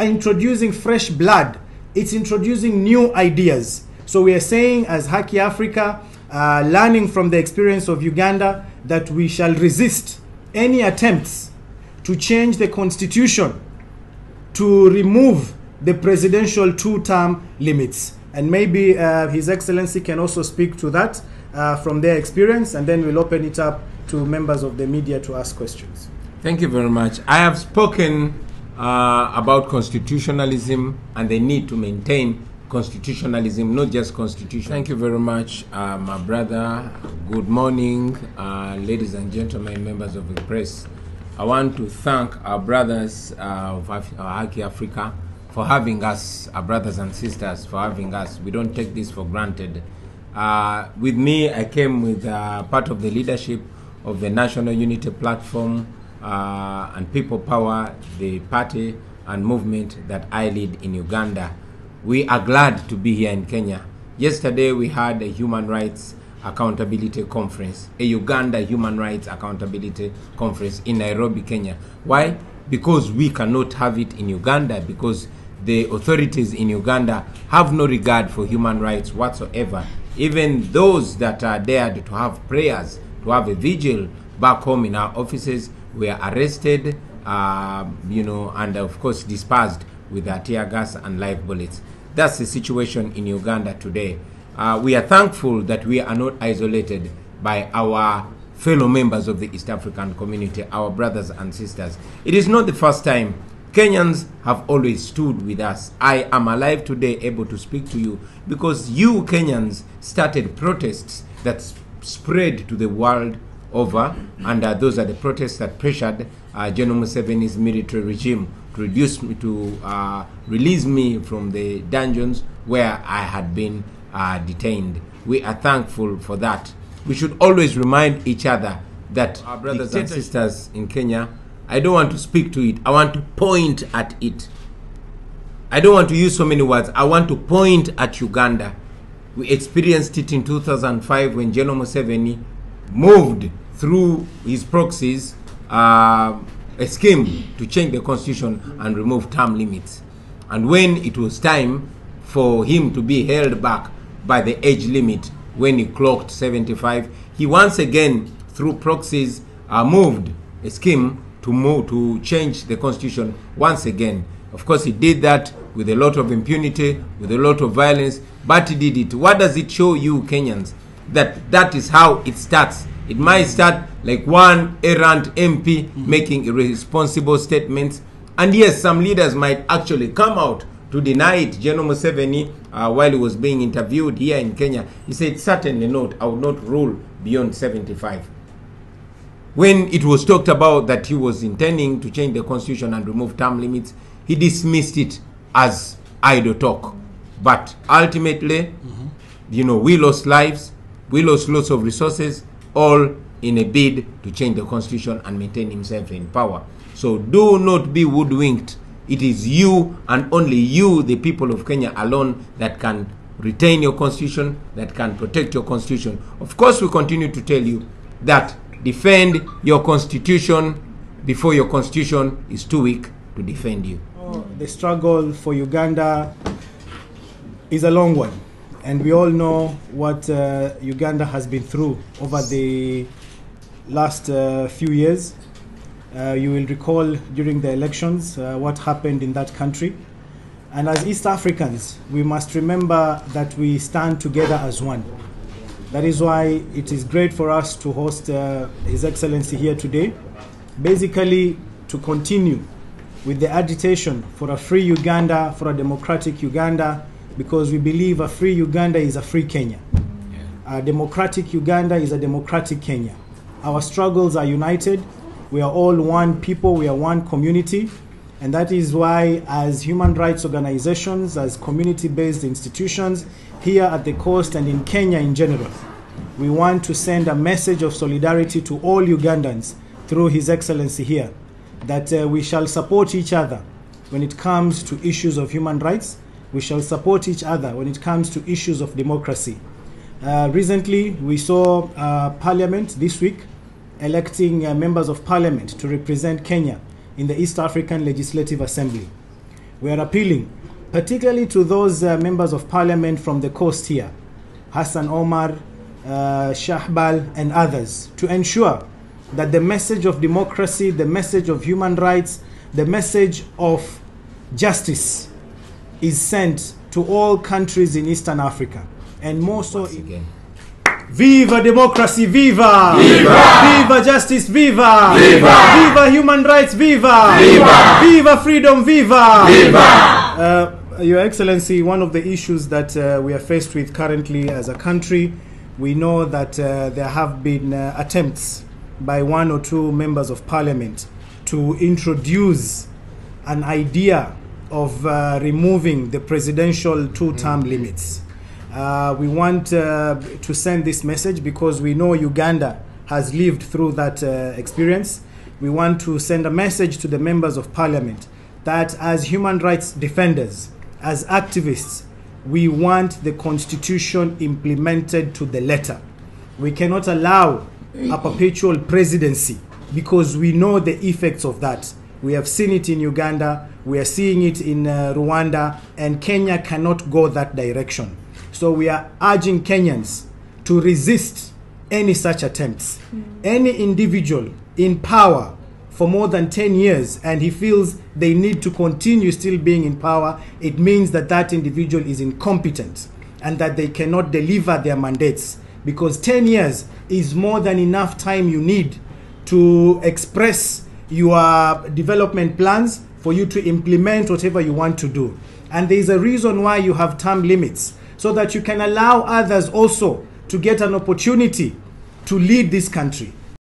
introducing fresh blood. It's introducing new ideas. So we are saying as Haki Africa, learning from the experience of Uganda, that we shall resist any attempts to change the constitution to remove the presidential two-term limits. And maybe His Excellency can also speak to that from their experience, and then we'll open it up to members of the media to ask questions. Thank you very much. I have spoken about constitutionalism and the need to maintain constitutionalism, not just constitution. Thank you very much, my brother. Good morning, ladies and gentlemen, members of the press. I want to thank our brothers of Haki Africa for having us, our brothers and sisters, for having us. We don't take this for granted. With me, I came with part of the leadership of the National Unity Platform and People Power, the party and movement that I lead in Uganda. We are glad to be here in Kenya. Yesterday, we had a Human Rights Accountability Conference, a Uganda Human Rights Accountability Conference in Nairobi, Kenya. Why? Because we cannot have it in Uganda, because the authorities in Uganda have no regard for human rights whatsoever. Even those that are dared to have prayers, to have a vigil back home in our offices, were arrested, and of course dispersed with tear gas and live bullets. That's the situation in Uganda today. We are thankful that we are not isolated by our fellow members of the East African community, our brothers and sisters. It is not the first time. Kenyans have always stood with us. I am alive today, able to speak to you, because you Kenyans started protests that spread to the world over, and those are the protests that pressured General Museveni's military regime to release me from the dungeons where I had been detained. We are thankful for that. We should always remind each other that our brothers and sisters in Kenya, I don't want to speak to it, I want to point at it. I don't want to use so many words, I want to point at Uganda. We experienced it in 2005 when General Museveni moved through his proxies a scheme to change the constitution and remove term limits. And when it was time for him to be held back by the age limit, when he clocked 75, he once again, through proxies, moved a scheme to change the constitution once again. Of course, he did that with a lot of impunity, with a lot of violence, but he did it. What does it show you, Kenyans? That is how it starts. It might start like one errant MP making irresponsible statements. And yes, some leaders might actually come out to deny it. General Museveni, while he was being interviewed here in Kenya, he said, certainly not, I will not rule beyond 75. When it was talked about that he was intending to change the constitution and remove term limits, he dismissed it as idle talk. But ultimately, we lost lives, we lost lots of resources, all in a bid to change the constitution and maintain himself in power. So do not be woodwinked. It is you and only you, the people of Kenya alone, that can retain your constitution, that can protect your constitution. Of course, we continue to tell you that defend your constitution before your constitution is too weak to defend you. The struggle for Uganda is a long one. And we all know what Uganda has been through over the last few years. You will recall during the elections what happened in that country. And as East Africans, we must remember that we stand together as one. That is why it is great for us to host His Excellency here today, basically to continue with the agitation for a free Uganda, for a democratic Uganda, because we believe a free Uganda is a free Kenya. A democratic Uganda is a democratic Kenya. Our struggles are united. We are all one people, we are one community. And that is why, as human rights organizations, as community-based institutions, here at the coast and in Kenya in general, we want to send a message of solidarity to all Ugandans through His Excellency here, that we shall support each other when it comes to issues of human rights. We shall support each other when it comes to issues of democracy. Recently, we saw Parliament this week electing members of Parliament to represent Kenya in the East African Legislative Assembly. we are appealing, particularly to those members of parliament from the coast here, Hassan Omar, Shahbal, and others, to ensure that the message of democracy, the message of human rights, the message of justice is sent to all countries in Eastern Africa, and more so again. Viva democracy, viva! Viva! Viva justice, viva! Viva! Viva human rights, viva! Viva! Viva freedom, viva! Viva! Your Excellency, one of the issues that we are faced with currently as a country, we know that there have been attempts by one or two members of parliament to introduce an idea of removing the presidential two-term limits. We want to send this message because we know Uganda has lived through that experience. We want to send a message to the members of parliament that as human rights defenders, as activists, we want the constitution implemented to the letter. We cannot allow a perpetual presidency because we know the effects of that. We have seen it in Uganda, we are seeing it in Rwanda, and Kenya cannot go that direction. So we are urging Kenyans to resist any such attempts. Any individual in power for more than 10 years and he feels they need to continue still being in power, it means that that individual is incompetent and that they cannot deliver their mandates, because 10 years is more than enough time you need to express your development plans, for you to implement whatever you want to do. And there is a reason why you have term limits, so that you can allow others also to get an opportunity to lead this country.